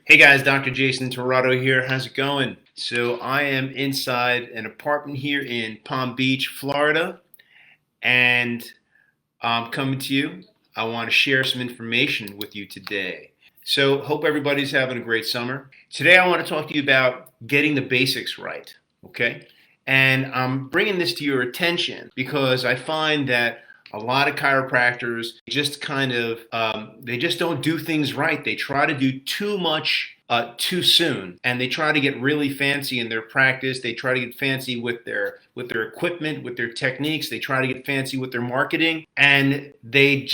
Hey guys, Dr. Jason Torado here. How's it going? So I am inside an apartment here in Palm Beach, Florida, and I'm coming to you. I want to share some information with you today. So hope everybody's having a great summer. Today I want to talk to you about getting the basics right, okay? And I'm bringing this to your attention because I find that a lot of chiropractors just they just don't do things right. They try to do too much too soon, and they try to get really fancy in their practice. They try to get fancy with their equipment, with their techniques. They try to get fancy with their marketing, and they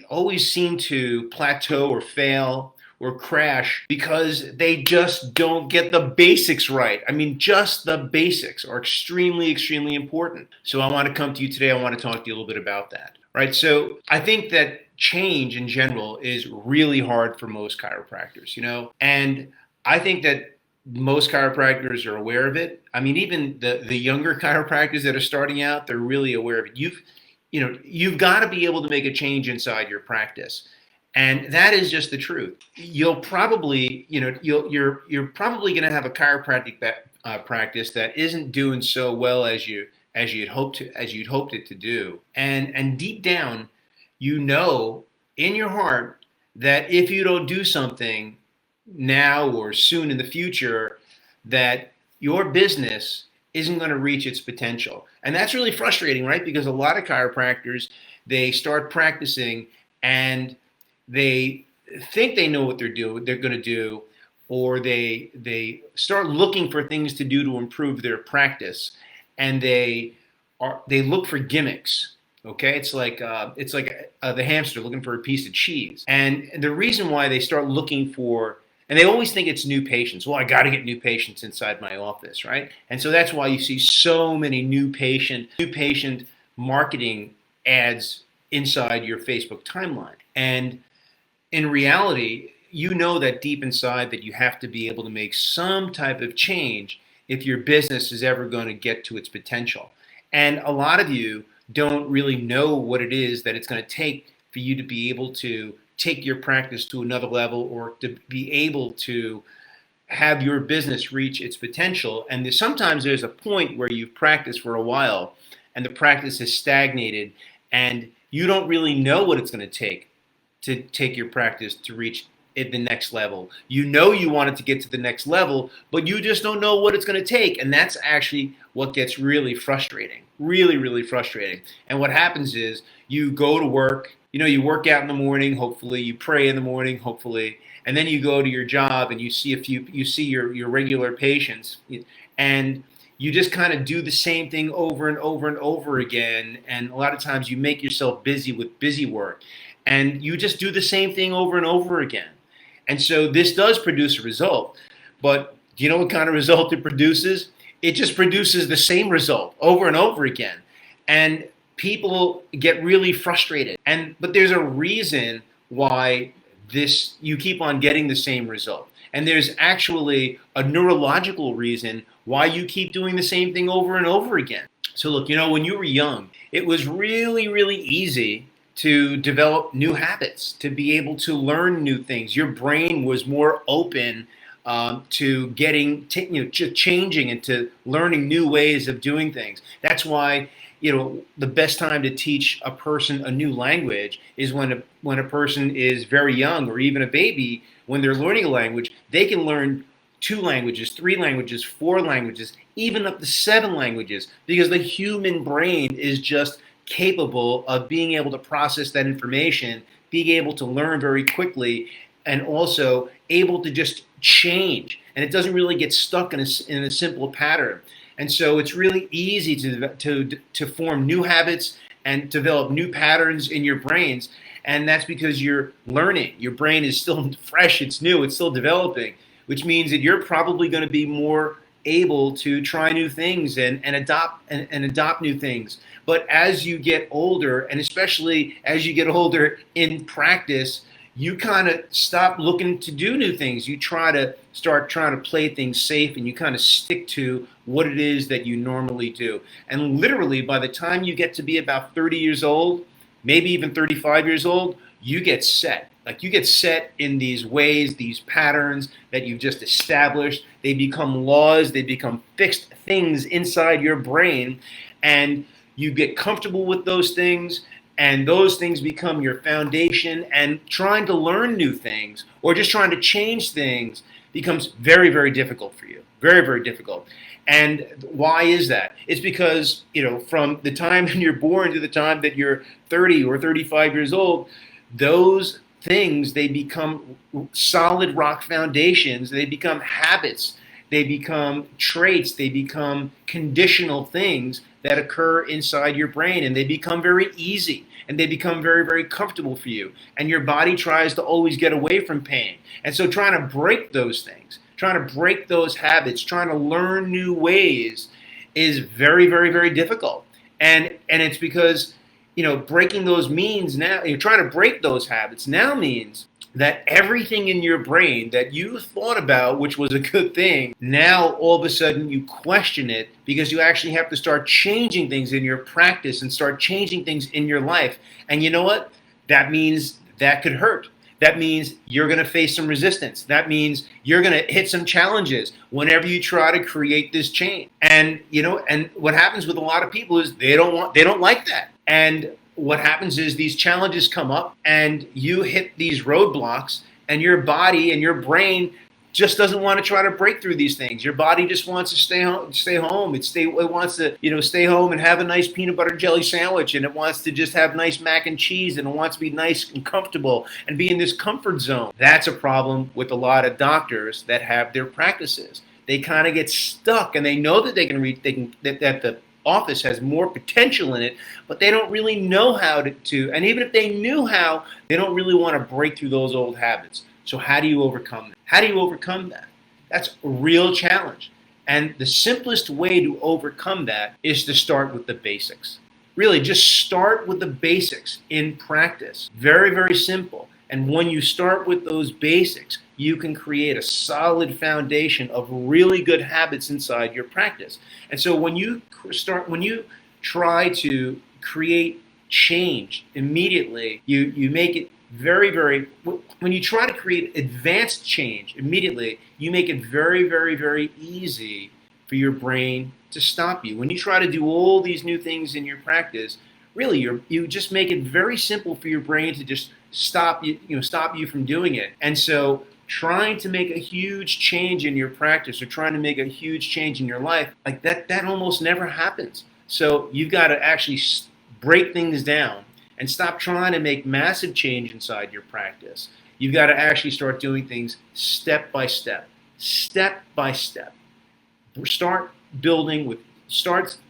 always seem to plateau or fail or crash because they just don't get the basics right. I mean, just the basics are extremely, extremely important. So I want to come to you today. I want to talk to you a little bit about that. Right. So I think that change in general is really hard for most chiropractors, and I think that most chiropractors are aware of it. I mean, even the younger chiropractors that are starting out, they're really aware of it. You've got to be able to make a change inside your practice. And that is just the truth. You're probably going to have a chiropractic practice that isn't doing so well as you'd hoped it to do. And deep down, in your heart that if you don't do something now or soon in the future, that your business isn't going to reach its potential. And that's really frustrating, right? Because a lot of chiropractors, they start practicing and they think they know what they're going to do, or they start looking for things to do to improve their practice, and they look for gimmicks. Okay, it's like the hamster looking for a piece of cheese, and the reason why they start looking for, and they always think it's new patients. Well, I got to get new patients inside my office, right? And so that's why you see so many new patient marketing ads inside your Facebook timeline. And in reality, that deep inside that you have to be able to make some type of change if your business is ever going to get to its potential. And a lot of you don't really know what it is that it's going to take for you to be able to take your practice to another level, or to be able to have your business reach its potential. And sometimes there's a point where you've practiced for a while and the practice has stagnated, and you don't really know what it's going to take your practice to reach at the next level. You want it to get to the next level, but you just don't know what it's going to take. And that's actually what gets really frustrating, really, really frustrating. And what happens is you go to work, you work out in the morning, hopefully, you pray in the morning, hopefully, and then you go to your job and you see your regular patients, and you just kind of do the same thing over and over and over again. And a lot of times you make yourself busy with busy work, and you just do the same thing over and over again. And so this does produce a result. But do you know what kind of result it produces? It just produces the same result over and over again. And people get really frustrated. But there's a reason why you keep on getting the same result. And there's actually a neurological reason why you keep doing the same thing over and over again. So look, when you were young, it was really, really easy to develop new habits, to be able to learn new things. Your brain was more open to changing and to learning new ways of doing things. That's why the best time to teach a person a new language is when a person is very young, or even a baby. When they're learning a language, they can learn 2 languages, 3 languages, 4 languages, even up to 7 languages, because the human brain is just capable of being able to process that information, being able to learn very quickly, and also able to just change. And it doesn't really get stuck in a simple pattern. And so it's really easy to form new habits and develop new patterns in your brains. And that's because you're learning. Your brain is still fresh, it's new, it's still developing, which means that you're probably going to be more able to try new things and adopt new things. But as you get older, and especially as you get older in practice, you kind of stop looking to do new things. You start trying to play things safe, and you kind of stick to what it is that you normally do. And literally, by the time you get to be about 30 years old, maybe even 35 years old, you get set. Like you get set in these ways, these patterns that you've just established. They become laws, they become fixed things inside your brain, and you get comfortable with those things, and those things become your foundation. And trying to learn new things or just trying to change things becomes very, very difficult for you. Very, very difficult. And why is that? It's because, from the time you're born to the time that you're 30 or 35 years old, those things, they become solid rock foundations. They become habits. They become traits. They become conditional things that occur inside your brain, and they become very easy, and they become very, very comfortable for you. And your body tries to always get away from pain. And so trying to break those things, trying to break those habits, trying to learn new ways is very, very, very difficult. And it's because, breaking those means now, you're trying to break those habits now means that everything in your brain that you thought about, which was a good thing, now all of a sudden you question it, because you actually have to start changing things in your practice and start changing things in your life. And you know what? That means that could hurt. That means you're going to face some resistance. That means you're going to hit some challenges whenever you try to create this change. And and what happens with a lot of people is they don't like that. And what happens is these challenges come up and you hit these roadblocks, and your body and your brain just doesn't want to try to break through these things. Your body just wants to stay home. It wants to, stay home and have a nice peanut butter jelly sandwich, and it wants to just have nice mac and cheese, and it wants to be nice and comfortable and be in this comfort zone. That's a problem with a lot of doctors that have their practices. They kind of get stuck, and they know that that the office has more potential in it, but they don't really know how to. And even if they knew how, they don't really want to break through those old habits. So how do you overcome that? How do you overcome that? That's a real challenge. And the simplest way to overcome that is to start with the basics. Really, just start with the basics in practice. Very, very simple. And when you start with those basics, you can create a solid foundation of really good habits inside your practice. And so when you try to create change immediately, you make it very, very, when you try to create advanced change immediately, you make it very, very, very easy for your brain to stop you. When you try to do all these new things in your practice, really you just make it very simple for your brain to just stop you from doing it. And so trying to make a huge change in your practice or trying to make a huge change in your life, like that almost never happens. So you've got to actually break things down and stop trying to make massive change inside your practice. You've got to actually start doing things step by step. Step by step. Start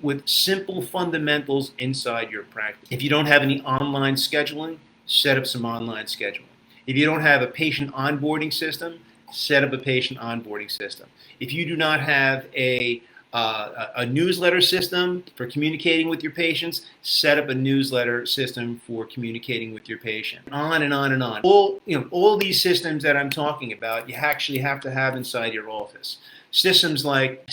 with simple fundamentals inside your practice. If you don't have any online scheduling, set up some online scheduling. If you don't have a patient onboarding system, set up a patient onboarding system. If you do not have a newsletter system for communicating with your patients, set up a newsletter system for communicating with your patient. On and on and on. All these systems that I'm talking about, you actually have to have inside your office. Systems like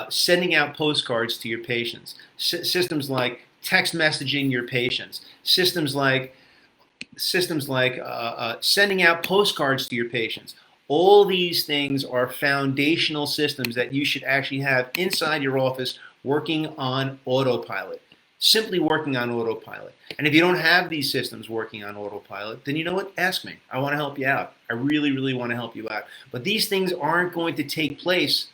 sending out postcards to your patients. Systems like text messaging your patients. Systems like sending out postcards to your patients. All these things are foundational systems that you should actually have inside your office working on autopilot. Simply working on autopilot. And if you don't have these systems working on autopilot, then you know what? Ask me. I want to help you out. I really, really want to help you out. But these things aren't going to take place.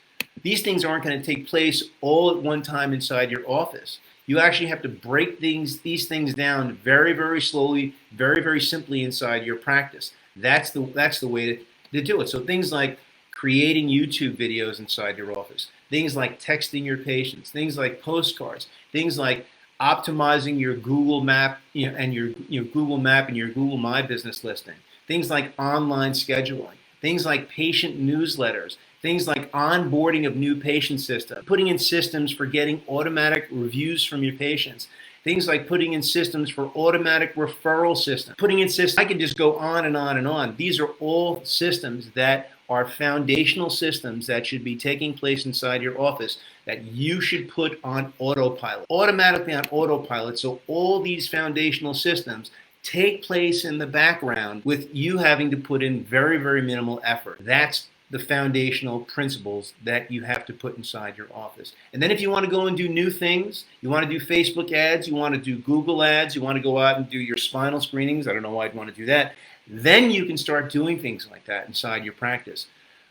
These things aren't going to take place all at one time inside your office. You actually have to break these things down very, very slowly, very, very simply inside your practice. That's the way to do it. So things like creating YouTube videos inside your office, things like texting your patients, things like postcards, things like optimizing your Google Map and your Google Map and your Google My Business listing, things like online scheduling, things like patient newsletters, things like onboarding of new patient systems, putting in systems for getting automatic reviews from your patients, things like putting in systems for automatic referral systems, putting in systems. I can just go on and on and on. These are all systems that are foundational systems that should be taking place inside your office that you should put on autopilot, automatically on autopilot. So all these foundational systems take place in the background with you having to put in very, very minimal effort. That's the foundational principles that you have to put inside your office. And then if you want to go and do new things, you want to do Facebook ads, you want to do Google ads, you want to go out and do your spinal screenings, I don't know why I'd want to do that, then you can start doing things like that inside your practice.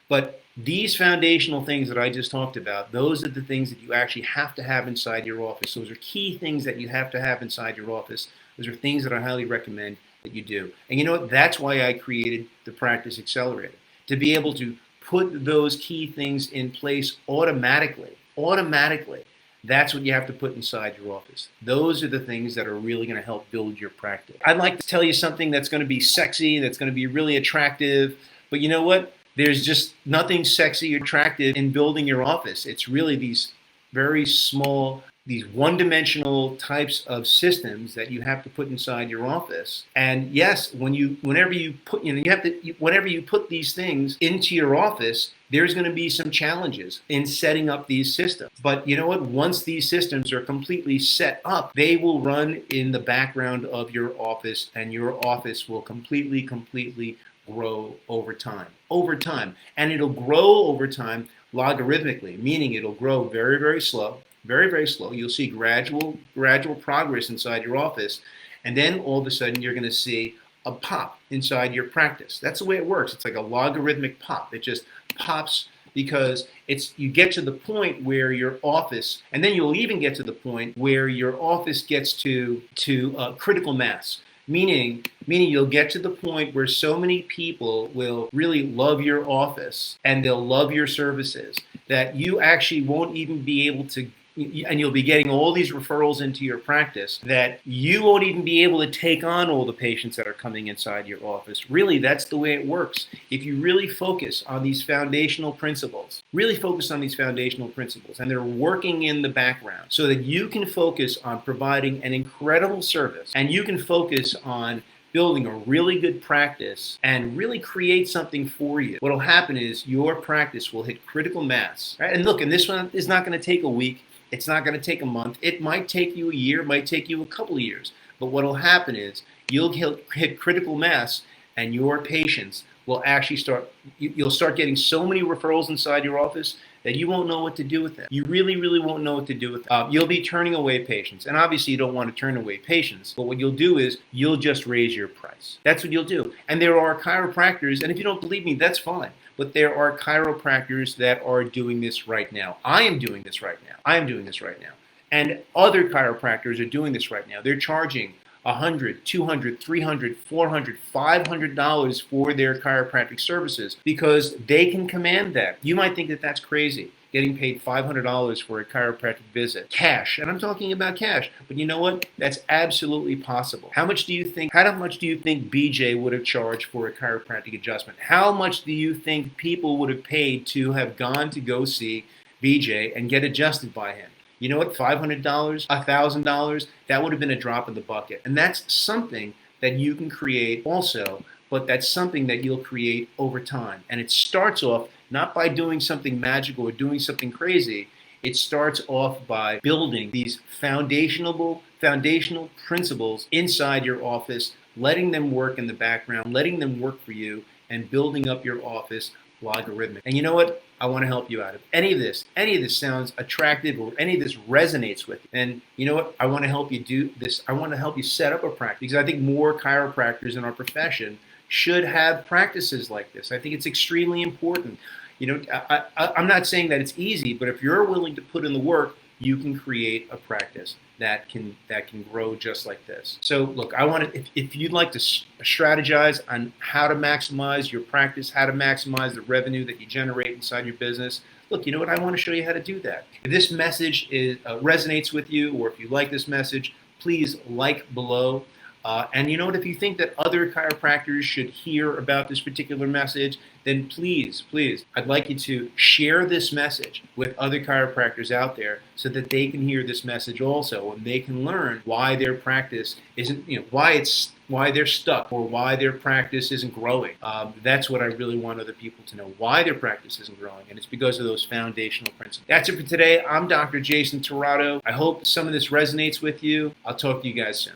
But these foundational things that I just talked about, those are the things that you actually have to have inside your office. Those are key things that you have to have inside your office. Those are things that I highly recommend that you do. And you know what? That's why I created the Practice Accelerator, to be able to put those key things in place automatically. Automatically. That's what you have to put inside your office. Those are the things that are really going to help build your practice. I'd like to tell you something that's going to be sexy, that's going to be really attractive, but you know what? There's just nothing sexy or attractive in building your office. It's really these very small, these one-dimensional types of systems that you have to put inside your office. And yes, whenever you put these things into your office, there's going to be some challenges in setting up these systems. But you know what? Once these systems are completely set up, they will run in the background of your office, and your office will completely grow over time. And it'll grow over time logarithmically, meaning it'll grow very, very slow. Very, very slow. You'll see gradual progress inside your office, and then all of a sudden you're going to see a pop inside your practice. That's the way it works. It's like a logarithmic pop. It just pops because you get to the point where your office, and then you'll even get to the point where your office gets to critical mass. Meaning you'll get to the point where so many people will really love your office and they'll love your services that you actually won't even be able to, and you'll be getting all these referrals into your practice that you won't even be able to take on all the patients that are coming inside your office. Really, that's the way it works. If you really focus on these foundational principles, and they're working in the background so that you can focus on providing an incredible service, and you can focus on building a really good practice and really create something for you. What'll happen is your practice will hit critical mass. Right? And look, and this one is not going to take a week. It's not going to take a month. It might take you a year, it might take you a couple of years. But what will happen is you'll hit critical mass, and your patients will actually you'll start getting so many referrals inside your office that you won't know what to do with them. You really, really won't know what to do with them. You'll be turning away patients. And obviously you don't want to turn away patients. But what you'll do is you'll just raise your price. That's what you'll do. And there are chiropractors, and if you don't believe me, that's fine. But there are chiropractors that are doing this right now. I am doing this right now. And other chiropractors are doing this right now. They're charging $100, $200, $300, $400, $500 for their chiropractic services because they can command that. You might think that that's crazy, getting paid $500 for a chiropractic visit. Cash, and I'm talking about cash. But you know what? That's absolutely possible. How much do you think BJ would have charged for a chiropractic adjustment? How much do you think people would have paid to have gone to go see BJ and get adjusted by him? You know what? $500, $1,000, that would have been a drop in the bucket. And that's something that you can create also, but that's something that you'll create over time. And it starts off not by doing something magical or doing something crazy. It starts off by building these foundational principles inside your office, letting them work in the background, letting them work for you, and building up your office logarithmic. And you know what? I want to help you out. If any of this sounds attractive or any of this resonates with you, then you know what? I want to help you do this. I want to help you set up a practice because I think more chiropractors in our profession should have practices like this. I think it's extremely important. You know, I'm not saying that it's easy, but if you're willing to put in the work, you can create a practice that can grow just like this. So look, if you'd like to strategize on how to maximize your practice, how to maximize the revenue that you generate inside your business, look, you know what? I want to show you how to do that. If this message resonates with you, or if you like this message, please like below. And you know what? If you think that other chiropractors should hear about this particular message, then please, I'd like you to share this message with other chiropractors out there so that they can hear this message also, and they can learn why their practice isn't, why they're stuck or why their practice isn't growing. That's what I really want other people to know, why their practice isn't growing, and it's because of those foundational principles. That's it for today. I'm Dr. Jason Tirado. I hope some of this resonates with you. I'll talk to you guys soon.